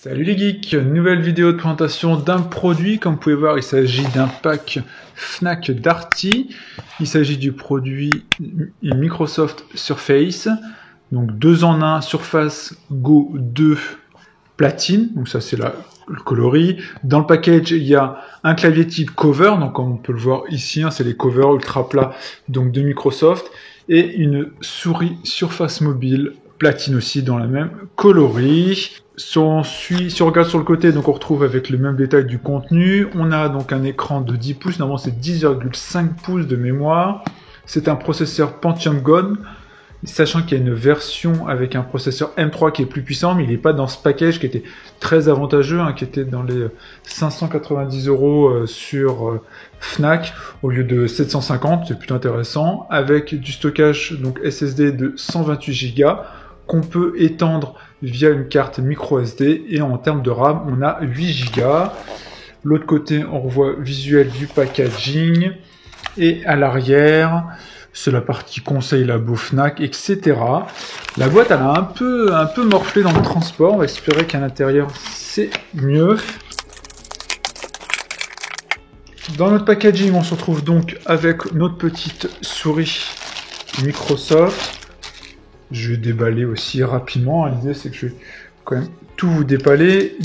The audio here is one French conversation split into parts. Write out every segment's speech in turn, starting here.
Salut les geeks, nouvelle vidéo de présentation d'un produit. Comme vous pouvez voir, il s'agit d'un pack Fnac Darty. Il s'agit du produit Microsoft Surface. Donc 2 en 1 Surface Go 2 platine. Donc ça c'est le coloris. Dans le package, il y a un clavier type cover. Donc comme on peut le voir ici, c'est les covers ultra plats donc de Microsoft. Et une souris Surface Mobile platine aussi dans la même coloris. Si on regarde sur le côté, donc on retrouve avec le même détail du contenu. On a donc un écran de 10 pouces, normalement c'est 10,5 pouces de mémoire. C'est un processeur Pentium Gold, sachant qu'il y a une version avec un processeur M3 qui est plus puissant, mais il n'est pas dans ce package qui était très avantageux, qui était dans les 590 € sur Fnac au lieu de 750, c'est plutôt intéressant, avec du stockage donc SSD de 128 Go qu'on peut étendre via une carte micro SD, et en termes de RAM on a 8 Go. L'autre côté on revoit visuel du packaging, et à l'arrière c'est la partie conseil labo Fnac, etc. La boîte elle a un peu morflé dans le transport, on va espérer qu'à l'intérieur c'est mieux. Dans notre packaging on se retrouve donc avec notre petite souris Microsoft. Je vais déballer aussi rapidement. L'idée c'est que je vais quand même tout vous déballer.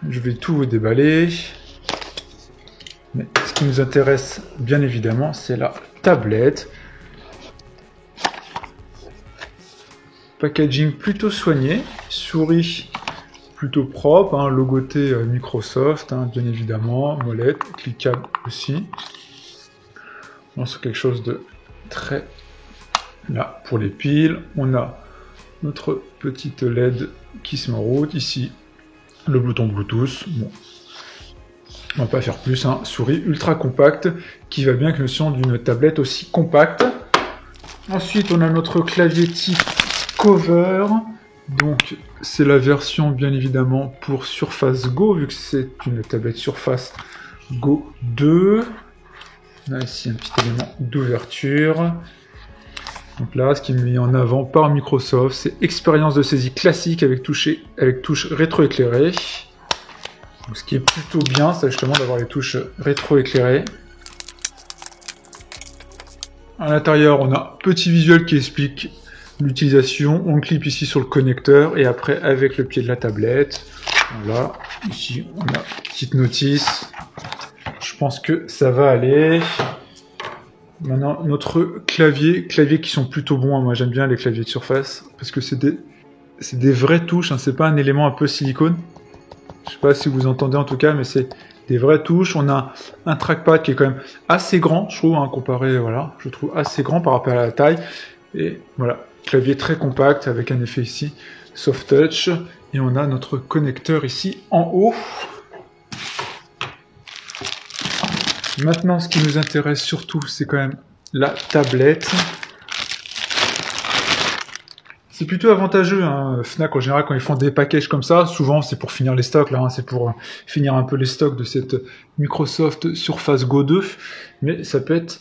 Je vais tout vous déballer. Mais ce qui nous intéresse bien évidemment, c'est la tablette. Packaging plutôt soigné. Souris plutôt propre. Logoté Microsoft, bien évidemment. Molette, cliquable aussi. On est sur quelque chose de très... Là, pour les piles, on a notre petite LED qui se met en route. Ici, le bouton Bluetooth. Bon, on va pas faire plus. Souris ultra compacte qui va bien avec la notion d'une tablette aussi compacte. Ensuite, on a notre clavier type cover. Donc, c'est la version bien évidemment pour Surface Go, vu que c'est une tablette Surface Go 2. On a ici un petit élément d'ouverture. Donc là, ce qui est mis en avant par Microsoft, c'est expérience de saisie classique avec touche rétroéclairée. Ce qui est plutôt bien, c'est justement d'avoir les touches rétroéclairées. À l'intérieur, on a un petit visuel qui explique l'utilisation. On clique ici sur le connecteur et après avec le pied de la tablette. Voilà, ici on a une petite notice. Je pense que ça va aller. Maintenant, notre clavier qui sont plutôt bons. Moi, j'aime bien les claviers de Surface parce que c'est des vraies touches. C'est pas un élément un peu silicone. Je sais pas si vous entendez en tout cas, mais c'est des vraies touches. On a un trackpad qui est quand même assez grand, je trouve, comparé, voilà, je trouve assez grand par rapport à la taille. Et voilà, clavier très compact avec un effet ici soft touch. Et on a notre connecteur ici en haut. Maintenant, ce qui nous intéresse surtout, c'est quand même la tablette. C'est plutôt avantageux, Fnac en général quand ils font des packages comme ça, souvent c'est pour finir les stocks, là, c'est pour finir un peu les stocks de cette Microsoft Surface Go 2, mais ça peut être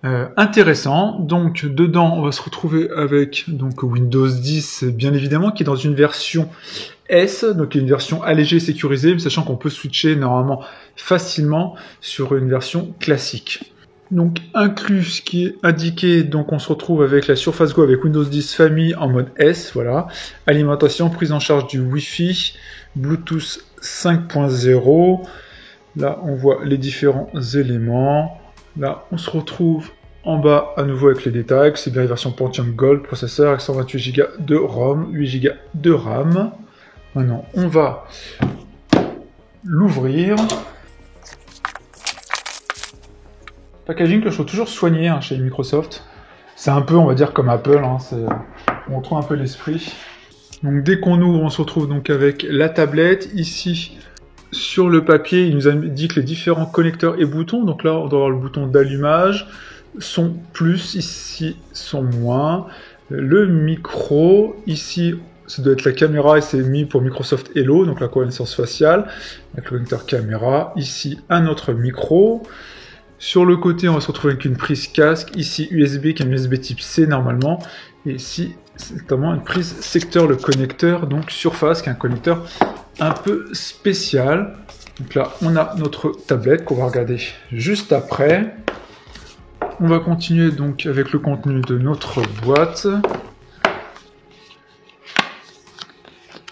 intéressant. Donc dedans, on va se retrouver avec donc Windows 10, bien évidemment, qui est dans une version S, donc une version allégée, sécurisée, sachant qu'on peut switcher normalement facilement sur une version classique. Donc inclus ce qui est indiqué, donc on se retrouve avec la Surface Go avec Windows 10 famille en mode S, voilà. Alimentation, prise en charge du Wi-Fi, Bluetooth 5.0. Là on voit les différents éléments. Là on se retrouve en bas à nouveau avec les détails, c'est bien la version Pentium Gold, processeur avec 128 Go de ROM, 8 Go de RAM. Maintenant, on va l'ouvrir. Packaging que je trouve toujours soigné chez Microsoft. C'est un peu, on va dire, comme Apple. On retrouve un peu l'esprit. Donc, dès qu'on ouvre, on se retrouve donc avec la tablette. Ici, sur le papier, il nous indique les différents connecteurs et boutons. Donc là, on doit avoir le bouton d'allumage. Son plus, ici, son moins. Le micro, ici, ça doit être la caméra et c'est mis pour Microsoft Hello, donc la reconnaissance faciale, avec le connecteur caméra. Ici, un autre micro. Sur le côté, on va se retrouver avec une prise casque. Ici, USB, qui est un USB type C normalement. Et ici, c'est notamment une prise secteur, le connecteur, donc Surface, qui est un connecteur un peu spécial. Donc là, on a notre tablette qu'on va regarder juste après. On va continuer donc avec le contenu de notre boîte.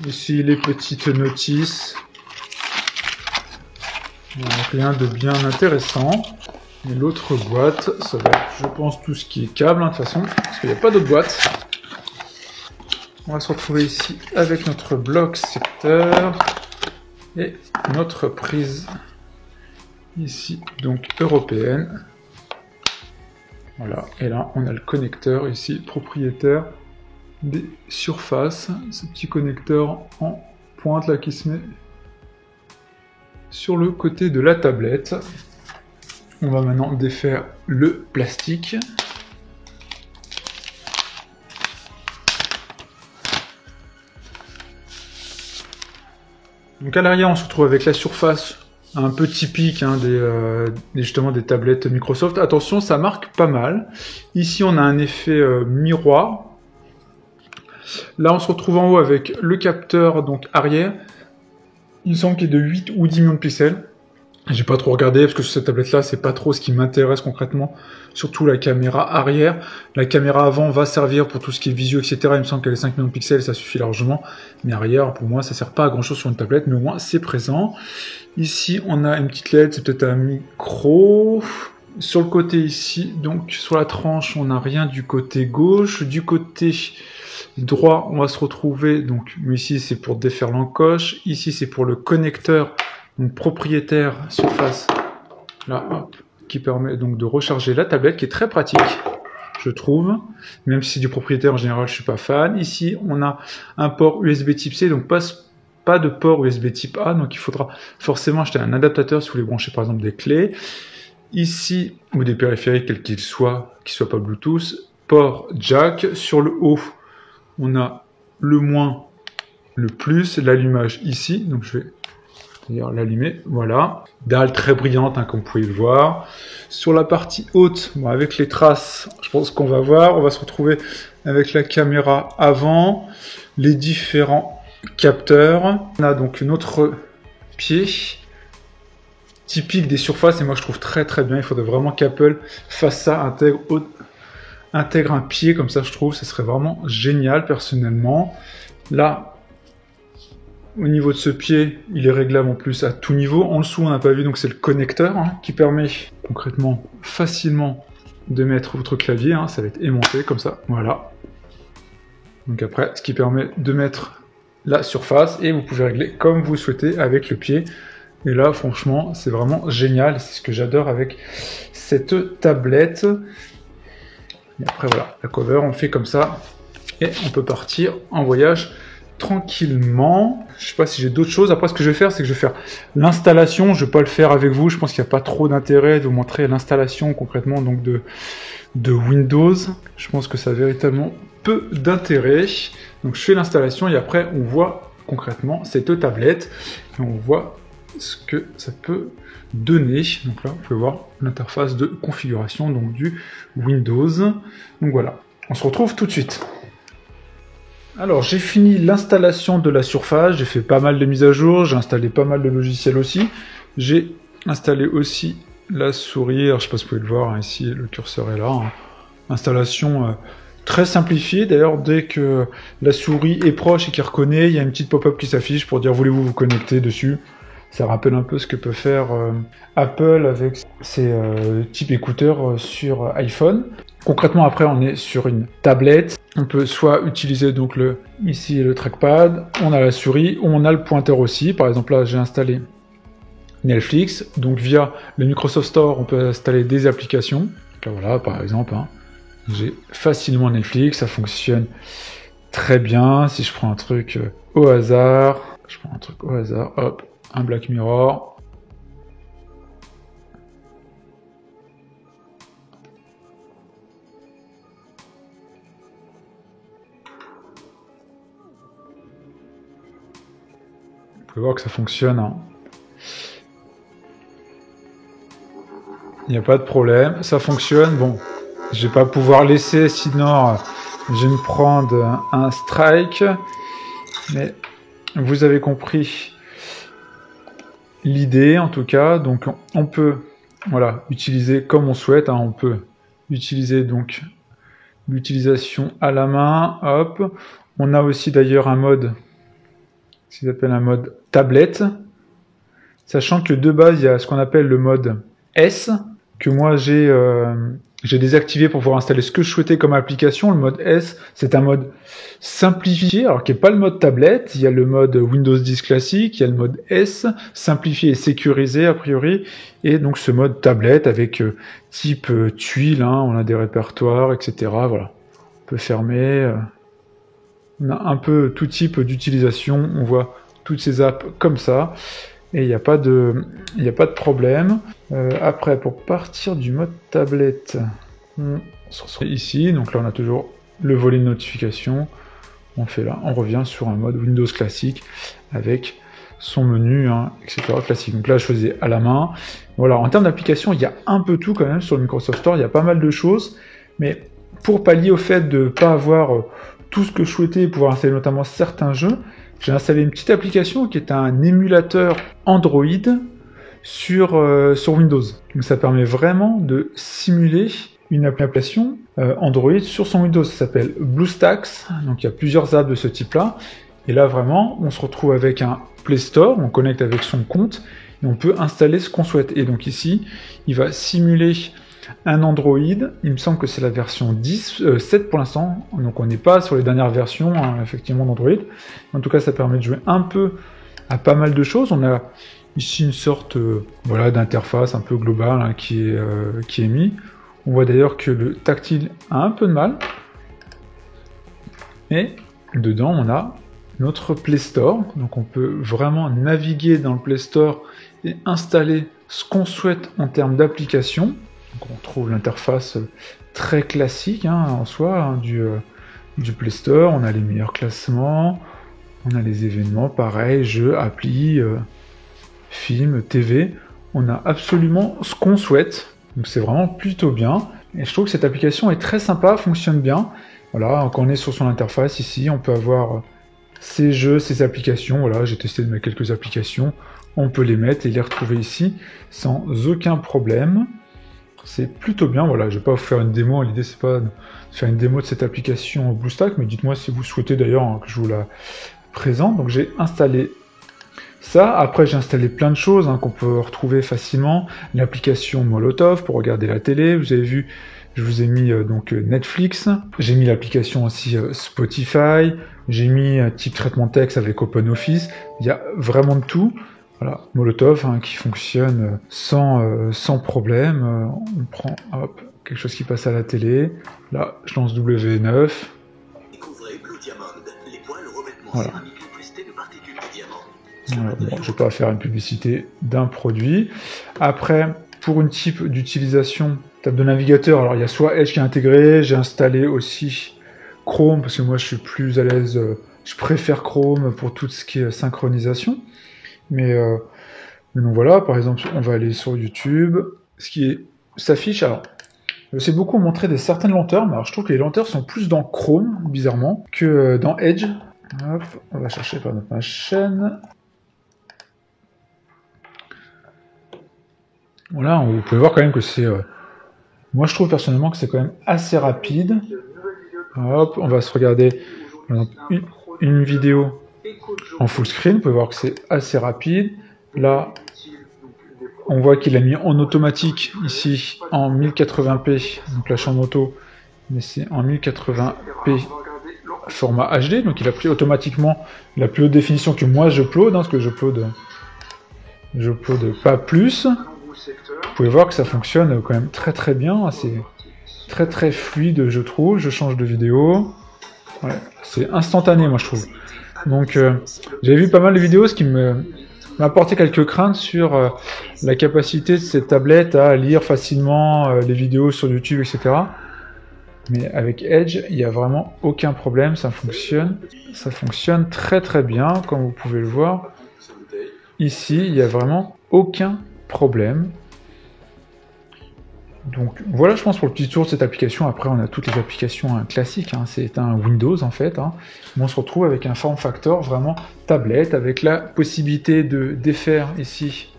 Ici, les petites notices. Donc, rien de bien intéressant. Et l'autre boîte, ça va être, je pense, tout ce qui est câble, de toute façon, parce qu'il n'y a pas d'autre boîte. On va se retrouver ici avec notre bloc secteur et notre prise ici, donc européenne. Voilà, et là, on a le connecteur ici, propriétaire des surfaces. Ce petit connecteur en pointe là qui se met sur le côté de la tablette. On va maintenant défaire le plastique. Donc à l'arrière, on se retrouve avec la surface un peu typique hein, justement des tablettes Microsoft. Attention, ça marque pas mal. Ici, on a un effet miroir. Là, on se retrouve en haut avec le capteur donc arrière. Il me semble qu'il est de 8 ou 10 millions de pixels. J'ai pas trop regardé parce que sur cette tablette-là, c'est pas trop ce qui m'intéresse concrètement. Surtout la caméra arrière. La caméra avant va servir pour tout ce qui est visio, etc. Il me semble qu'elle est 5 millions de pixels, ça suffit largement. Mais arrière, pour moi, ça sert pas à grand-chose sur une tablette, mais au moins c'est présent. Ici, on a une petite LED, c'est peut-être un micro. Sur le côté ici, donc sur la tranche, on n'a rien du côté gauche. Du côté droit, on va se retrouver, donc ici c'est pour défaire l'encoche. Ici, c'est pour le connecteur. Donc propriétaire surface là, hop, qui permet donc de recharger la tablette, qui est très pratique, je trouve, même si c'est du propriétaire en général, je suis pas fan. Ici, on a un port USB type C, donc pas de port USB type A, donc il faudra forcément acheter un adaptateur si vous voulez brancher par exemple des clés. Ici, ou des périphériques, quels qu'ils soient, qui soient pas Bluetooth, port jack. Sur le haut, on a le moins, le plus, l'allumage ici, donc je vais l'allumer, voilà. Dalle très brillante, hein, comme vous pouvez le voir. Sur la partie haute, bon, avec les traces, je pense qu'on va voir. On va se retrouver avec la caméra avant, les différents capteurs. On a donc notre pied, typique des surfaces, et moi je trouve très très bien. Il faudrait vraiment qu'Apple fasse ça, intègre un pied comme ça, je trouve. Ça serait vraiment génial, personnellement. Là, au niveau de ce pied, il est réglable en plus à tout niveau. En dessous, on n'a pas vu, donc c'est le connecteur hein, qui permet concrètement facilement de mettre votre clavier. Hein, ça va être aimanté comme ça, voilà. Donc après, ce qui permet de mettre la surface et vous pouvez régler comme vous souhaitez avec le pied. Et là, franchement, c'est vraiment génial. C'est ce que j'adore avec cette tablette. Et après, voilà, la cover, on le fait comme ça et on peut partir en voyage tranquillement. Je sais pas si j'ai d'autres choses. Après, ce que je vais faire, c'est que je vais faire l'installation. Je vais pas le faire avec vous. Je pense qu'il n'y a pas trop d'intérêt de vous montrer l'installation concrètement donc de Windows. Je pense que ça a véritablement peu d'intérêt. Donc, je fais l'installation et après, on voit concrètement cette tablette et on voit ce que ça peut donner. Donc là, vous pouvez voir l'interface de configuration donc du Windows. Donc voilà. On se retrouve tout de suite. Alors, j'ai fini l'installation de la surface, j'ai fait pas mal de mises à jour, j'ai installé pas mal de logiciels aussi. J'ai installé aussi la souris, alors je sais pas si vous pouvez le voir, hein, ici le curseur est là. Hein. Installation très simplifiée, d'ailleurs dès que la souris est proche et qu'il reconnaît, il y a une petite pop-up qui s'affiche pour dire voulez-vous vous connecter dessus. Ça rappelle un peu ce que peut faire Apple avec ses types écouteurs sur iPhone. Concrètement, après, on est sur une tablette. On peut soit utiliser donc ici le trackpad, on a la souris, ou on a le pointeur aussi. Par exemple, là, j'ai installé Netflix. Donc, via le Microsoft Store, on peut installer des applications. Donc là, voilà, par exemple, hein, j'ai facilement Netflix. Ça fonctionne très bien. Si je prends un truc au hasard, hop, un Black Mirror. Vous pouvez voir que ça fonctionne. Hein. Il n'y a pas de problème, ça fonctionne. Bon, je vais pas pouvoir laisser, sinon je vais me prendre un strike. Mais vous avez compris l'idée en tout cas. Donc on peut voilà, utiliser comme on souhaite, hein. On peut utiliser donc l'utilisation à la main, hop. On a aussi d'ailleurs un mode, ce qu'ils appellent un mode tablette, sachant que de base, il y a ce qu'on appelle le mode S, que moi j'ai désactivé pour pouvoir installer ce que je souhaitais comme application. Le mode S, c'est un mode simplifié, alors qui n'est pas le mode tablette. Il y a le mode Windows 10 classique, il y a le mode S, simplifié et sécurisé a priori, et donc ce mode tablette avec type tuile, hein, on a des répertoires, etc. Voilà, on peut fermer. On a un peu tout type d'utilisation, on voit toutes ces apps comme ça. Et il n'y a pas de problème. Après, pour partir du mode tablette, on se retrouve ici. Donc là, on a toujours le volet de notification. On fait là, on revient sur un mode Windows classique avec son menu, hein, etc. classique. Donc là, je faisais à la main. Voilà, en termes d'application, il y a un peu tout quand même sur le Microsoft Store. Il y a pas mal de choses. Mais pour pallier au fait de ne pas avoir tout ce que je souhaitais et pouvoir installer notamment certains jeux, j'ai installé une petite application qui est un émulateur Android sur Windows. Donc ça permet vraiment de simuler une application Android sur son Windows. Ça s'appelle BlueStacks. Donc il y a plusieurs apps de ce type-là. Et là vraiment, on se retrouve avec un Play Store, on connecte avec son compte et on peut installer ce qu'on souhaite. Et donc ici, il va simuler un Android, il me semble que c'est la version 7 pour l'instant, donc on n'est pas sur les dernières versions, hein, effectivement, d'Android. En tout cas, ça permet de jouer un peu à pas mal de choses. On a ici une sorte voilà, d'interface un peu globale, hein, qui est mis. On voit d'ailleurs que le tactile a un peu de mal. Et dedans, on a notre Play Store, donc on peut vraiment naviguer dans le Play Store et installer ce qu'on souhaite en termes d'application. Donc on trouve l'interface très classique, hein, en soi, hein, du Play Store. On a les meilleurs classements, on a les événements, pareil, jeux, applis, films, TV. On a absolument ce qu'on souhaite, donc c'est vraiment plutôt bien. Et je trouve que cette application est très sympa, fonctionne bien. Voilà, quand on est sur son interface ici, on peut avoir ces jeux, ces applications. Voilà, j'ai testé de mettre quelques applications. On peut les mettre et les retrouver ici sans aucun problème. C'est plutôt bien, voilà, je vais pas vous faire une démo, l'idée c'est pas de faire une démo de cette application BlueStack, mais dites-moi si vous souhaitez d'ailleurs, hein, que je vous la présente. Donc j'ai installé ça, après j'ai installé plein de choses, hein, qu'on peut retrouver facilement, l'application Molotov pour regarder la télé, vous avez vu, je vous ai mis donc Netflix, j'ai mis l'application aussi Spotify, j'ai mis un type traitement texte avec OpenOffice, il y a vraiment de tout. Voilà, Molotov, hein, qui fonctionne sans problème. On prend hop, quelque chose qui passe à la télé. Là, je lance W9. Voilà. Voilà, bon, je ne vais pas faire une publicité d'un produit. Après, pour une type d'utilisation, table de navigateur, alors il y a soit Edge qui est intégré, j'ai installé aussi Chrome, parce que moi je suis plus à l'aise, je préfère Chrome pour tout ce qui est synchronisation. Mais donc voilà, par exemple, on va aller sur YouTube, ce qui s'affiche. Alors, je sais beaucoup montrer des certaines lenteurs, mais alors je trouve que les lenteurs sont plus dans Chrome, bizarrement, que dans Edge. Hop, on va chercher par ma chaîne. Voilà, vous pouvez voir quand même que c'est... moi, je trouve personnellement que c'est quand même assez rapide. Hop, on va se regarder une vidéo en full screen, vous pouvez voir que c'est assez rapide. Là, on voit qu'il a mis en automatique ici en 1080p, donc la chambre auto, mais c'est en 1080p format HD, donc il a pris automatiquement la plus haute définition que moi j'upload, hein, parce que j'upload pas plus. Vous pouvez voir que ça fonctionne quand même très très bien, c'est très très fluide je trouve. Je change de vidéo, ouais, c'est instantané moi je trouve. Donc j'ai vu pas mal de vidéos, ce qui m'a apporté quelques craintes sur la capacité de cette tablette à lire facilement les vidéos sur YouTube, etc. Mais avec Edge, il n'y a vraiment aucun problème, ça fonctionne très très bien, comme vous pouvez le voir. Ici, il n'y a vraiment aucun problème. Donc voilà, je pense pour le petit tour de cette application. Après, on a toutes les applications classiques, hein. C'est un Windows en fait, hein. Mais on se retrouve avec un form factor vraiment tablette, avec la possibilité de défaire ici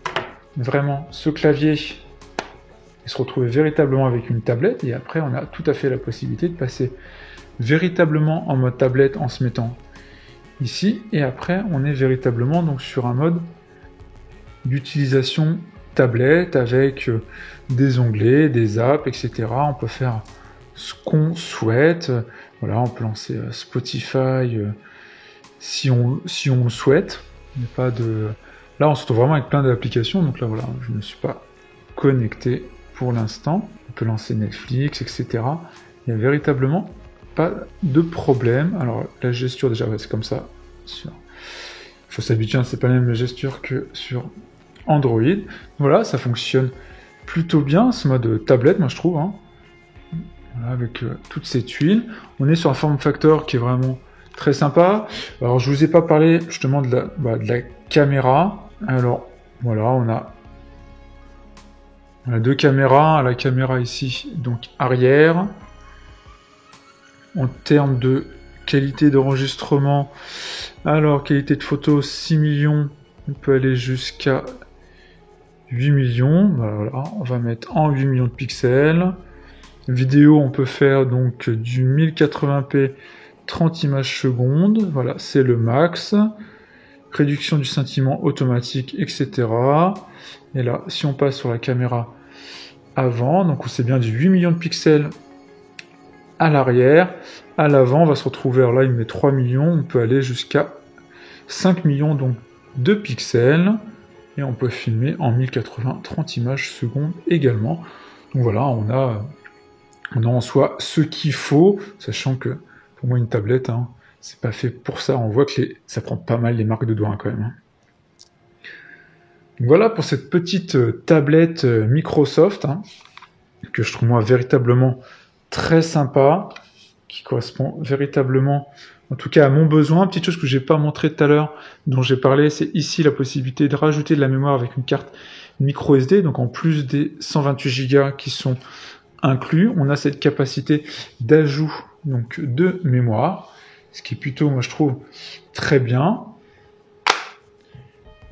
vraiment ce clavier et se retrouver véritablement avec une tablette. Et après, on a tout à fait la possibilité de passer véritablement en mode tablette en se mettant ici. Et après, on est véritablement donc sur un mode d'utilisation tablette avec des onglets, des apps, etc. On peut faire ce qu'on souhaite. Voilà, on peut lancer Spotify si on le souhaite. Il n'y a pas de... Là, on se retrouve vraiment avec plein d'applications. Donc là, voilà, je ne suis pas connecté pour l'instant. On peut lancer Netflix, etc. Il n'y a véritablement pas de problème. Alors, la gesture, déjà, c'est comme ça. Il faut s'habituer, c'est pas la même gesture que sur Android. Voilà, ça fonctionne plutôt bien, ce mode tablette, moi je trouve. Hein. Voilà, avec toutes ces tuiles. On est sur un form factor qui est vraiment très sympa. Alors, je vous ai pas parlé justement de la caméra. Alors, voilà, on a deux caméras. La caméra ici, donc arrière. En termes de qualité d'enregistrement, alors qualité de photo 6 millions, on peut aller jusqu'à 8 millions. Voilà, on va mettre en 8 millions de pixels. Vidéo, on peut faire donc du 1080p 30 images secondes. Voilà, c'est le max. Réduction du scintillement automatique, etc. Et là, si on passe sur la caméra avant, donc c'est bien du 8 millions de pixels à l'arrière. À l'avant, on va se retrouver, alors là il met 3 millions, on peut aller jusqu'à 5 millions donc de pixels. Et on peut filmer en 1080, 30 images secondes également. Donc voilà, on a en soi ce qu'il faut, sachant que pour moi une tablette, hein, c'est pas fait pour ça. On voit que ça prend pas mal les marques de doigts quand même. Hein. Donc voilà pour cette petite tablette Microsoft, hein, que je trouve moi véritablement très sympa, qui correspond véritablement, en tout cas à mon besoin. Petite chose que j'ai pas montré tout à l'heure, dont j'ai parlé, c'est ici la possibilité de rajouter de la mémoire avec une carte micro SD, donc en plus des 128 Go qui sont inclus, on a cette capacité d'ajout donc de mémoire, ce qui est plutôt, moi je trouve, très bien.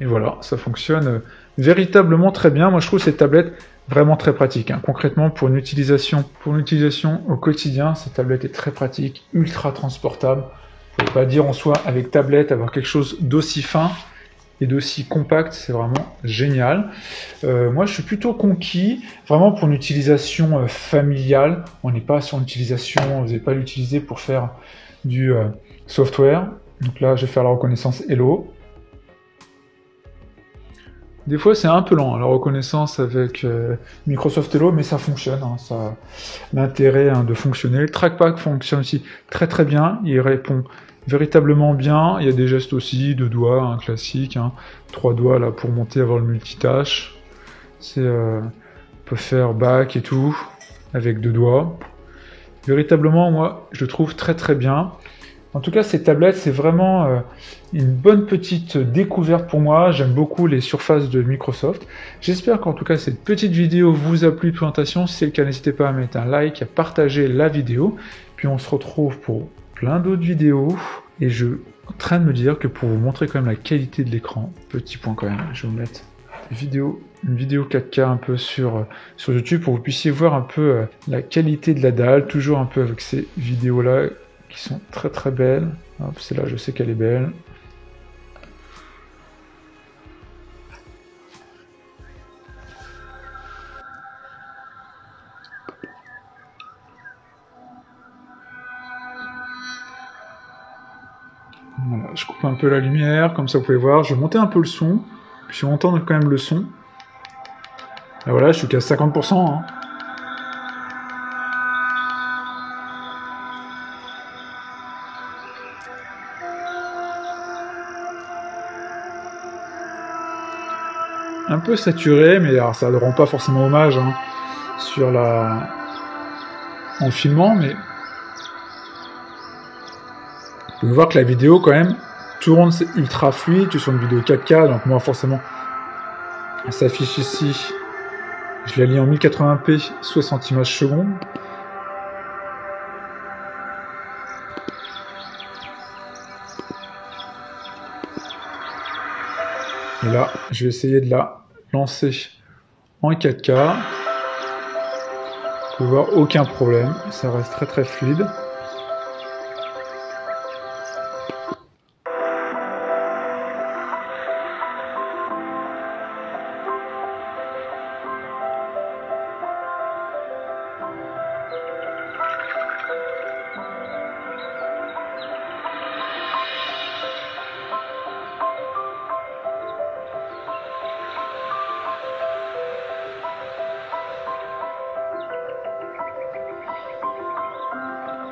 Et voilà, ça fonctionne véritablement très bien. Moi je trouve cette tablette vraiment très pratique. Hein. Concrètement, pour une utilisation au quotidien, cette tablette est très pratique, ultra transportable. Il ne faut pas dire en soi avec tablette avoir quelque chose d'aussi fin et d'aussi compact, c'est vraiment génial. Moi, je suis plutôt conquis, vraiment pour une utilisation familiale. On n'est pas sur une utilisation, vous n'allez pas l'utiliser pour faire du software. Donc là, je vais faire la reconnaissance Hello. Des fois, c'est un peu lent, la reconnaissance avec Microsoft Hello, mais ça fonctionne. Hein, ça a l'intérêt de fonctionner. Le trackpad fonctionne aussi très très bien. Il répond véritablement bien. Il y a des gestes aussi de doigts, hein, classiques. Hein, 3 doigts là pour monter, avoir le multitâche. On peut faire back et tout avec 2 doigts. Véritablement, moi, je le trouve très très bien. En tout cas, ces tablettes, c'est vraiment une bonne petite découverte pour moi. J'aime beaucoup les surfaces de Microsoft. J'espère qu'en tout cas, cette petite vidéo vous a plu de présentation. Si c'est le cas, n'hésitez pas à mettre un like, à partager la vidéo. Puis on se retrouve pour plein d'autres vidéos. Et je suis en train de me dire que pour vous montrer quand même la qualité de l'écran, petit point quand même, je vais vous mettre une vidéo 4K un peu sur YouTube pour que vous puissiez voir un peu la qualité de la dalle, toujours un peu avec ces vidéos-là qui sont très très belles. Hop, c'est là, je sais qu'elle est belle. Voilà, je coupe un peu la lumière, comme ça vous pouvez voir. Je vais monter un peu le son, puis on entend quand même le son. Et voilà, je suis qu'à 50%. Hein. Un peu saturé, mais alors ça ne rend pas forcément hommage hein, en filmant, mais vous pouvez voir que la vidéo quand même tourne, c'est ultra fluide, tu es sur une vidéo 4K, donc moi forcément elle s'affiche ici, je la lis en 1080p 60 images secondes. Et là, je vais essayer de la lancer en 4K. Vous pouvez voir aucun problème, ça reste très fluide.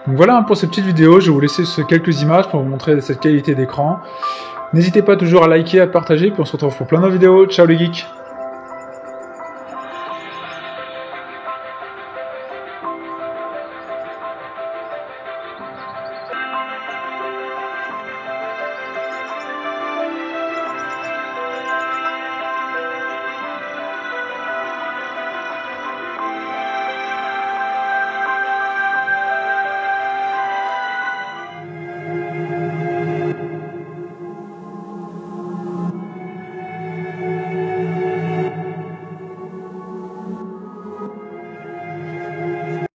Donc voilà pour cette petite vidéo, je vais vous laisser quelques images pour vous montrer cette qualité d'écran. N'hésitez pas toujours à liker, à partager, puis on se retrouve pour plein d'autres vidéos. Ciao les geeks!